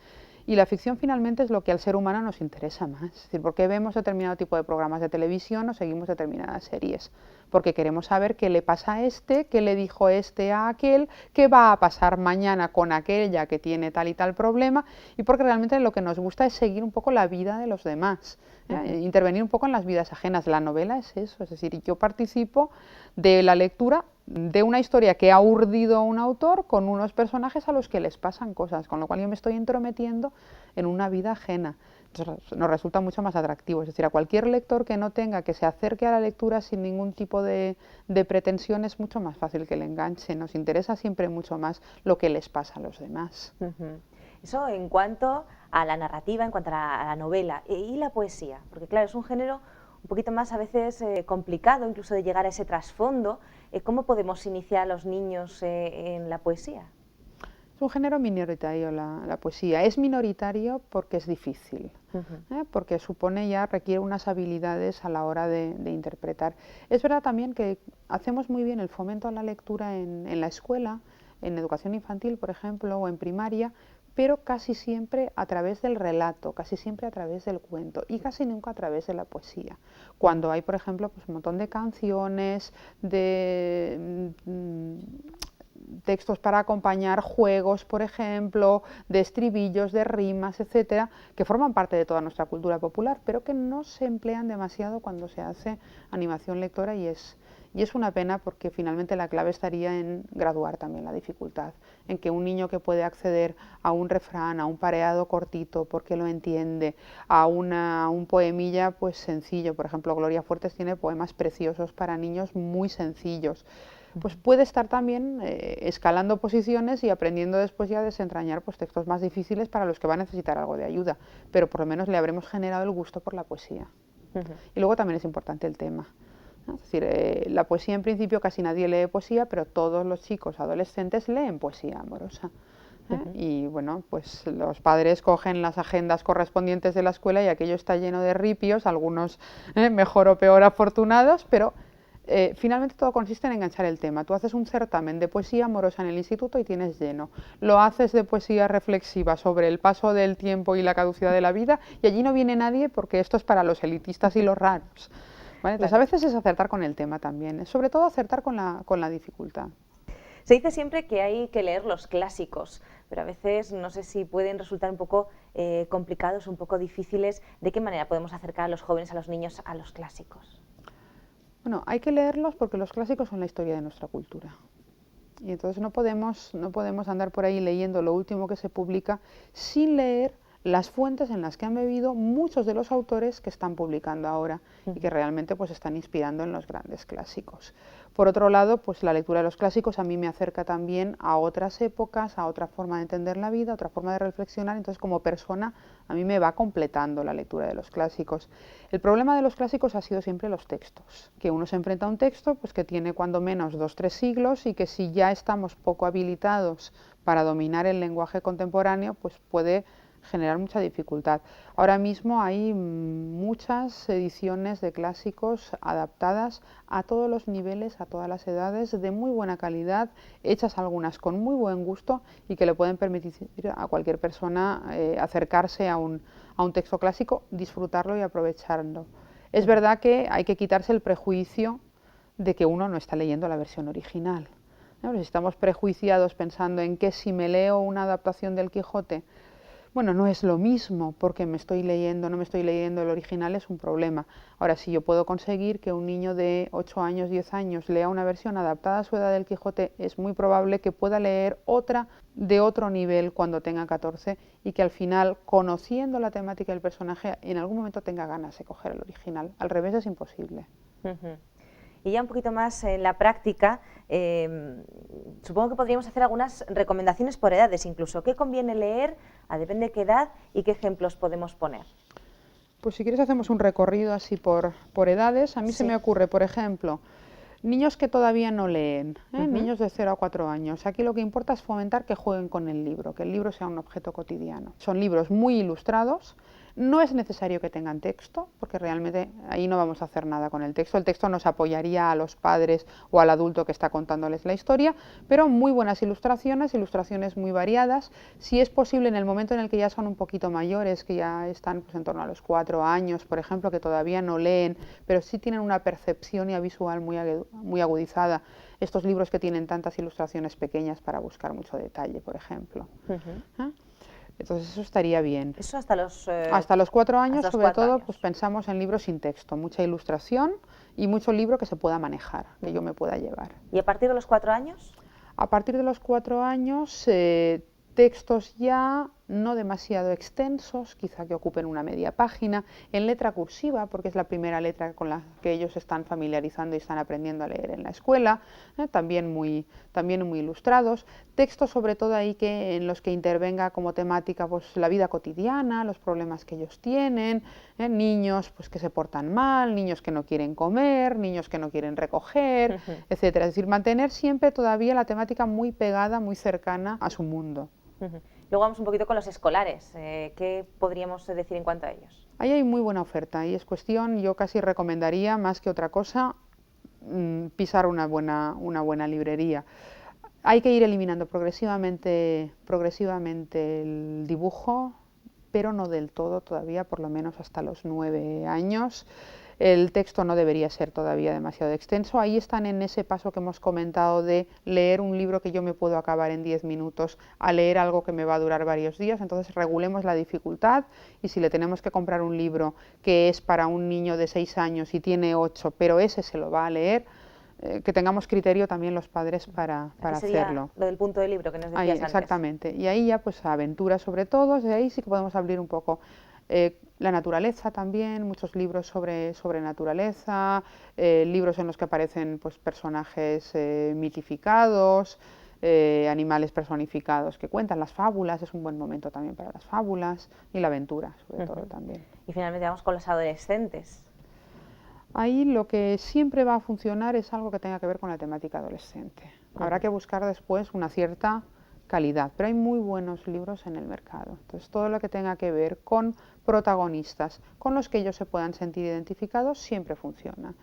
Y la ficción finalmente es lo que al ser humano nos interesa más. Es decir, ¿por qué vemos determinado tipo de programas de televisión o seguimos determinadas series? Porque queremos saber qué le pasa a este, qué le dijo este a aquel, qué va a pasar mañana con aquella que tiene tal y tal problema, y porque realmente lo que nos gusta es seguir un poco la vida de los demás, intervenir un poco en las vidas ajenas. La novela es eso, es decir, yo participo de la lectura de una historia que ha urdido un autor con unos personajes a los que les pasan cosas, con lo cual yo me estoy entrometiendo en una vida ajena. Entonces, nos resulta mucho más atractivo, es decir, a cualquier lector que no tenga, que se acerque a la lectura sin ningún tipo de pretensión, es mucho más fácil que le enganche. Nos interesa siempre mucho más lo que les pasa a los demás. Eso en cuanto a la narrativa, en cuanto a la novela. ¿Y la poesía? Porque claro, es un género un poquito más a veces complicado, incluso de llegar a ese trasfondo. ¿Cómo podemos iniciar a los niños en la poesía? Es un género minoritario la poesía. Es minoritario porque es difícil, porque requiere unas habilidades a la hora de interpretar. Es verdad también que hacemos muy bien el fomento a la lectura en la escuela, en educación infantil, por ejemplo, o en primaria, pero casi siempre a través del relato, casi siempre a través del cuento y casi nunca a través de la poesía. Cuando hay, por ejemplo, pues un montón de canciones, de textos para acompañar juegos, por ejemplo, de estribillos, de rimas, etcétera, que forman parte de toda nuestra cultura popular, pero que no se emplean demasiado cuando se hace animación lectora y es una pena porque finalmente la clave estaría en graduar también la dificultad, en que un niño que puede acceder a un refrán, a un pareado cortito porque lo entiende, a un poemilla pues sencillo, por ejemplo Gloria Fuertes tiene poemas preciosos para niños muy sencillos, pues puede estar también escalando posiciones y aprendiendo después ya a desentrañar pues, textos más difíciles para los que va a necesitar algo de ayuda, pero por lo menos le habremos generado el gusto por la poesía. Y luego también es importante el tema. Es decir, la poesía en principio casi nadie lee poesía, pero todos los chicos adolescentes leen poesía amorosa. Y bueno, pues los padres cogen las agendas correspondientes de la escuela y aquello está lleno de ripios, algunos mejor o peor afortunados, pero finalmente todo consiste en enganchar el tema. Tú haces un certamen de poesía amorosa en el instituto y tienes lleno. Lo haces de poesía reflexiva sobre el paso del tiempo y la caducidad de la vida y allí no viene nadie porque esto es para los elitistas y los raros. ¿Vale? Entonces a veces es acertar con el tema también, es sobre todo acertar con la dificultad. Se dice siempre que hay que leer los clásicos, pero a veces no sé si pueden resultar un poco complicados, un poco difíciles. ¿De qué manera podemos acercar a los jóvenes, a los niños, a los clásicos? Bueno, hay que leerlos porque los clásicos son la historia de nuestra cultura. Y entonces no podemos andar por ahí leyendo lo último que se publica sin leer las fuentes en las que han bebido muchos de los autores que están publicando ahora y que realmente pues están inspirando en los grandes clásicos. Por otro lado, pues la lectura de los clásicos a mí me acerca también a otras épocas, a otra forma de entender la vida, a otra forma de reflexionar, entonces como persona a mí me va completando la lectura de los clásicos. El problema de los clásicos ha sido siempre los textos, que uno se enfrenta a un texto pues que tiene cuando menos 2 o 3 siglos y que si ya estamos poco habilitados para dominar el lenguaje contemporáneo, pues puede generar mucha dificultad. Ahora mismo hay muchas ediciones de clásicos adaptadas a todos los niveles, a todas las edades, de muy buena calidad, hechas algunas con muy buen gusto y que le pueden permitir a cualquier persona acercarse a un texto clásico, disfrutarlo y aprovecharlo. Es verdad que hay que quitarse el prejuicio de que uno no está leyendo la versión original. Si estamos prejuiciados pensando en que si me leo una adaptación del Quijote, bueno, no es lo mismo porque no me estoy leyendo el original, es un problema. Ahora, si yo puedo conseguir que un niño de 8 años, 10 años lea una versión adaptada a su edad del Quijote, es muy probable que pueda leer otra de otro nivel cuando tenga 14 y que al final, conociendo la temática del personaje, en algún momento tenga ganas de coger el original. Al revés es imposible. Y ya un poquito más en la práctica, supongo que podríamos hacer algunas recomendaciones por edades incluso. ¿Qué conviene leer? Depende de qué edad y qué ejemplos podemos poner. Pues si quieres hacemos un recorrido así por edades. A mí se me ocurre, por ejemplo, niños que todavía no leen, niños de 0 a 4 años. Aquí lo que importa es fomentar que jueguen con el libro, que el libro sea un objeto cotidiano. Son libros muy ilustrados. No es necesario que tengan texto, porque realmente ahí no vamos a hacer nada con el texto. El texto nos apoyaría a los padres o al adulto que está contándoles la historia, pero muy buenas ilustraciones muy variadas. Si es posible, en el momento en el que ya son un poquito mayores, que ya están pues, en torno a los 4 años, por ejemplo, que todavía no leen, pero sí tienen una percepción ya visual muy agudizada, estos libros que tienen tantas ilustraciones pequeñas para buscar mucho detalle, por ejemplo. Entonces eso estaría bien. Eso hasta los 4 años, sobre todo, pues pensamos en libros sin texto, mucha ilustración y mucho libro que se pueda manejar, que yo me pueda llevar. ¿Y a partir de los 4 años? A partir de los 4 años, textos ya no demasiado extensos, quizá que ocupen una media página, en letra cursiva, porque es la primera letra con la que ellos están familiarizando y están aprendiendo a leer en la escuela, también muy ilustrados, textos sobre todo ahí en los que intervenga como temática pues, la vida cotidiana, los problemas que ellos tienen, niños pues, que se portan mal, niños que no quieren comer, niños que no quieren recoger, etcétera. Es decir, mantener siempre todavía la temática muy pegada, muy cercana a su mundo. Luego vamos un poquito con los escolares. ¿Qué podríamos decir en cuanto a ellos? Ahí hay muy buena oferta y es cuestión, yo casi recomendaría más que otra cosa, pisar una buena librería. Hay que ir eliminando progresivamente el dibujo, pero no del todo todavía, por lo menos hasta los 9 años. El texto no debería ser todavía demasiado extenso. Ahí están en ese paso que hemos comentado de leer un libro que yo me puedo acabar en 10 minutos a leer algo que me va a durar varios días. Entonces regulemos la dificultad y si le tenemos que comprar un libro que es para un niño de 6 años y tiene 8, pero ese se lo va a leer, que tengamos criterio también los padres para hacerlo. Lo del punto de libro que nos decías antes. Exactamente. Y ahí ya pues aventuras sobre todo, de ahí sí que podemos abrir un poco. La naturaleza también, muchos libros sobre naturaleza, libros en los que aparecen pues, personajes mitificados, animales personificados que cuentan, las fábulas, es un buen momento también para las fábulas y la aventura sobre todo también. Y finalmente vamos con los adolescentes. Ahí lo que siempre va a funcionar es algo que tenga que ver con la temática adolescente. Habrá que buscar después una cierta calidad, pero hay muy buenos libros en el mercado. Entonces, todo lo que tenga que ver con protagonistas con los que ellos se puedan sentir identificados siempre funciona.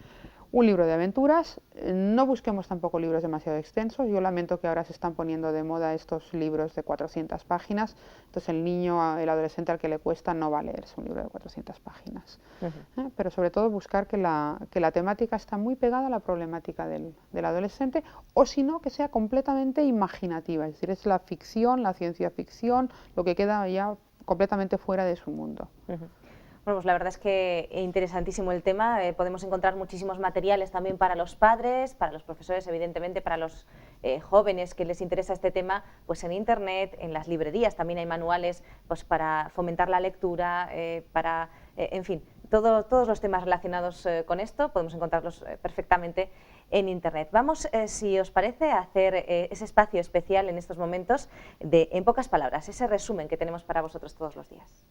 Un libro de aventuras, no busquemos tampoco libros demasiado extensos. Yo lamento que ahora se están poniendo de moda estos libros de 400 páginas, entonces el niño, el adolescente al que le cuesta no va a leerse un libro de 400 páginas. Pero sobre todo buscar que la temática está muy pegada a la problemática del adolescente, o si no, que sea completamente imaginativa, es decir, es la ficción, la ciencia ficción, lo que queda ya completamente fuera de su mundo. Bueno, pues la verdad es que interesantísimo el tema, podemos encontrar muchísimos materiales también para los padres, para los profesores, evidentemente, para los jóvenes que les interesa este tema, pues en internet, en las librerías también hay manuales pues para fomentar la lectura, en fin, todos los temas relacionados con esto podemos encontrarlos perfectamente en internet. Vamos, si os parece, a hacer ese espacio especial en estos momentos de En pocas palabras, ese resumen que tenemos para vosotros todos los días.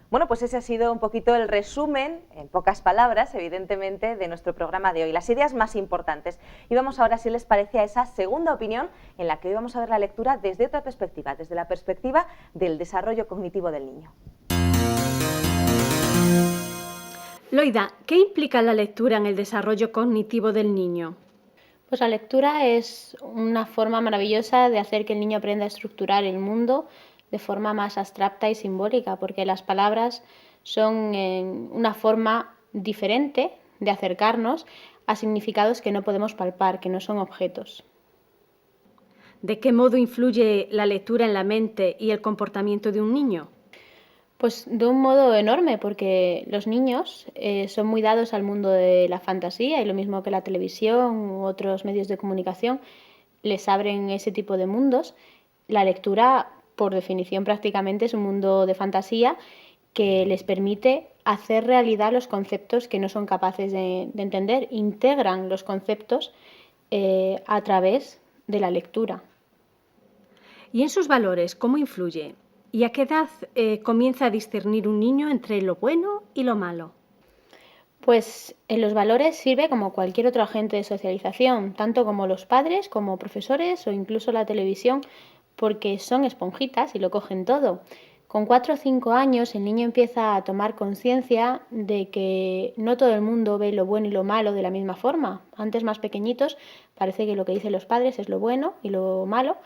Bueno, pues ese ha sido un poquito el resumen, en pocas palabras, evidentemente, de nuestro programa de hoy, las ideas más importantes. Y vamos ahora, si les parece, a esa segunda opinión en la que hoy vamos a ver la lectura desde otra perspectiva, desde la perspectiva del desarrollo cognitivo del niño. Loida, ¿qué implica la lectura en el desarrollo cognitivo del niño? Pues la lectura es una forma maravillosa de hacer que el niño aprenda a estructurar el mundo de forma más abstracta y simbólica, porque las palabras son una forma diferente de acercarnos a significados que no podemos palpar, que no son objetos. ¿De qué modo influye la lectura en la mente y el comportamiento de un niño? Pues de un modo enorme, porque los niños son muy dados al mundo de la fantasía, y lo mismo que la televisión u otros medios de comunicación les abren ese tipo de mundos. La lectura, por definición, prácticamente es un mundo de fantasía que les permite hacer realidad los conceptos que no son capaces de entender. Integran los conceptos a través de la lectura. ¿Y en sus valores cómo influye? ¿Y a qué edad comienza a discernir un niño entre lo bueno y lo malo? Pues en los valores sirve como cualquier otro agente de socialización, tanto como los padres, como profesores o incluso la televisión, porque son esponjitas y lo cogen todo. Con 4 o 5 años el niño empieza a tomar conciencia de que no todo el mundo ve lo bueno y lo malo de la misma forma. Antes, más pequeñitos, parece que lo que dicen los padres es lo bueno y lo malo,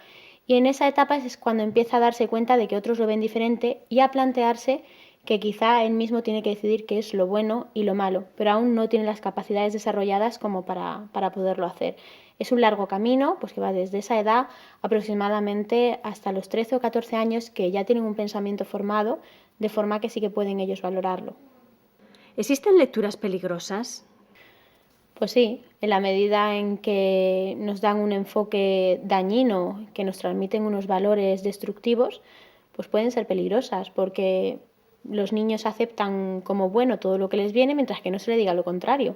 y en esa etapa es cuando empieza a darse cuenta de que otros lo ven diferente y a plantearse que quizá él mismo tiene que decidir qué es lo bueno y lo malo, pero aún no tiene las capacidades desarrolladas como para poderlo hacer. Es un largo camino, pues que va desde esa edad aproximadamente hasta los 13 o 14 años, que ya tienen un pensamiento formado, de forma que sí que pueden ellos valorarlo. ¿Existen lecturas peligrosas? Pues sí, en la medida en que nos dan un enfoque dañino, que nos transmiten unos valores destructivos, pues pueden ser peligrosas, porque los niños aceptan como bueno todo lo que les viene mientras que no se le diga lo contrario.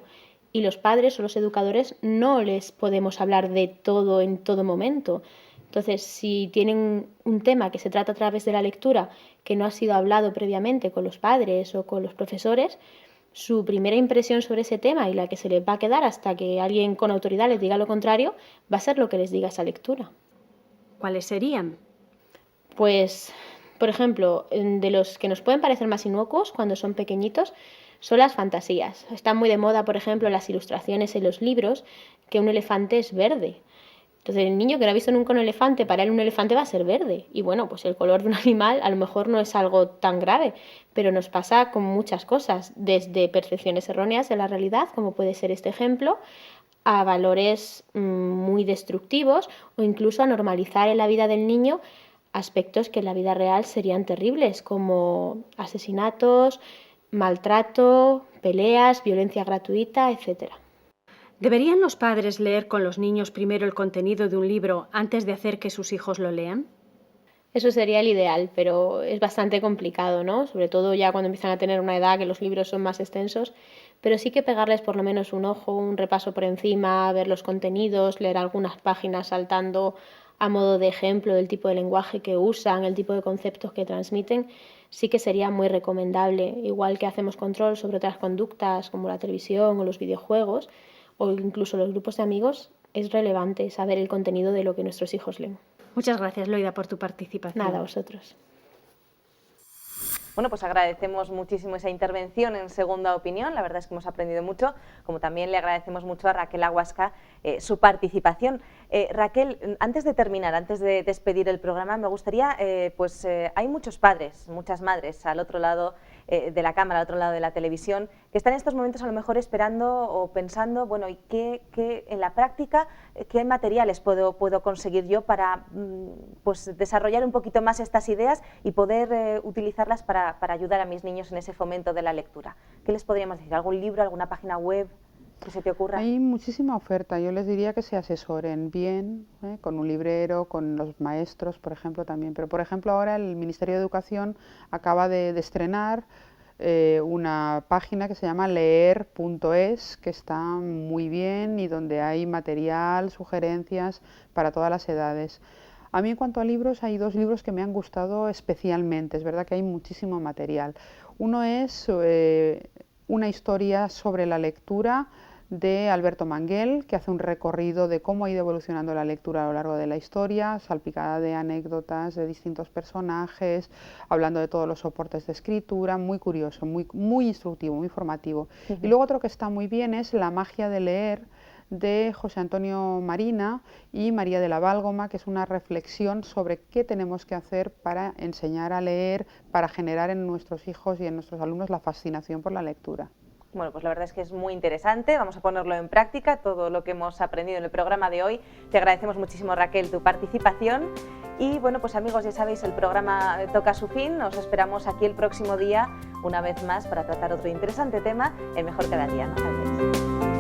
Y los padres o los educadores no les podemos hablar de todo en todo momento. Entonces, si tienen un tema que se trata a través de la lectura que no ha sido hablado previamente con los padres o con los profesores, su primera impresión sobre ese tema y la que se les va a quedar hasta que alguien con autoridad les diga lo contrario, va a ser lo que les diga esa lectura. ¿Cuáles serían? Pues, por ejemplo, de los que nos pueden parecer más inocuos cuando son pequeñitos, son las fantasías. Están muy de moda, por ejemplo, las ilustraciones en los libros, que un elefante es verde. Entonces el niño que no ha visto nunca un elefante, para él un elefante va a ser verde. Y bueno, pues el color de un animal a lo mejor no es algo tan grave, pero nos pasa con muchas cosas, desde percepciones erróneas de la realidad, como puede ser este ejemplo, a valores muy destructivos o incluso a normalizar en la vida del niño aspectos que en la vida real serían terribles, como asesinatos, maltrato, peleas, violencia gratuita, etc. ¿Deberían los padres leer con los niños primero el contenido de un libro antes de hacer que sus hijos lo lean? Eso sería el ideal, pero es bastante complicado, ¿no? Sobre todo ya cuando empiezan a tener una edad que los libros son más extensos, pero sí que pegarles por lo menos un ojo, un repaso por encima, ver los contenidos, leer algunas páginas saltando a modo de ejemplo del tipo de lenguaje que usan, el tipo de conceptos que transmiten, sí que sería muy recomendable. Igual que hacemos control sobre otras conductas como la televisión o los videojuegos o incluso los grupos de amigos, es relevante saber el contenido de lo que nuestros hijos leen. Muchas gracias, Loida, por tu participación. Nada, a vosotros. Bueno, pues agradecemos muchísimo esa intervención en Segunda Opinión, la verdad es que hemos aprendido mucho, como también le agradecemos mucho a Raquel Aguasca su participación. Raquel, antes de terminar, antes de despedir el programa, me gustaría, hay muchos padres, muchas madres al otro lado de la cámara, al otro lado de la televisión, que están en estos momentos a lo mejor esperando o pensando, bueno, ¿y qué en la práctica, qué materiales puedo conseguir yo para pues desarrollar un poquito más estas ideas y poder utilizarlas para ayudar a mis niños en ese fomento de la lectura? ¿Qué les podríamos decir? ¿Algún libro, alguna página web que se te ocurra? Hay muchísima oferta. Yo les diría que se asesoren bien, con un librero, con los maestros, por ejemplo, también. Pero, por ejemplo, ahora el Ministerio de Educación acaba de estrenar una página que se llama leer.es, que está muy bien y donde hay material, sugerencias para todas las edades. A mí, en cuanto a libros, hay 2 libros que me han gustado especialmente. Es verdad que hay muchísimo material. Uno es una historia sobre la lectura de Alberto Manguel, que hace un recorrido de cómo ha ido evolucionando la lectura a lo largo de la historia, salpicada de anécdotas de distintos personajes, hablando de todos los soportes de escritura, muy curioso, muy instructivo, muy formativo. Y luego otro que está muy bien es La magia de leer, de José Antonio Marina y María de la Válgoma, que es una reflexión sobre qué tenemos que hacer para enseñar a leer, para generar en nuestros hijos y en nuestros alumnos la fascinación por la lectura. Bueno, pues la verdad es que es muy interesante, vamos a ponerlo en práctica, todo lo que hemos aprendido en el programa de hoy. Te agradecemos muchísimo, Raquel, tu participación. Y bueno, pues amigos, ya sabéis, el programa toca su fin, os esperamos aquí el próximo día, una vez más, para tratar otro interesante tema, en Mejor Cada Día. No faltéis.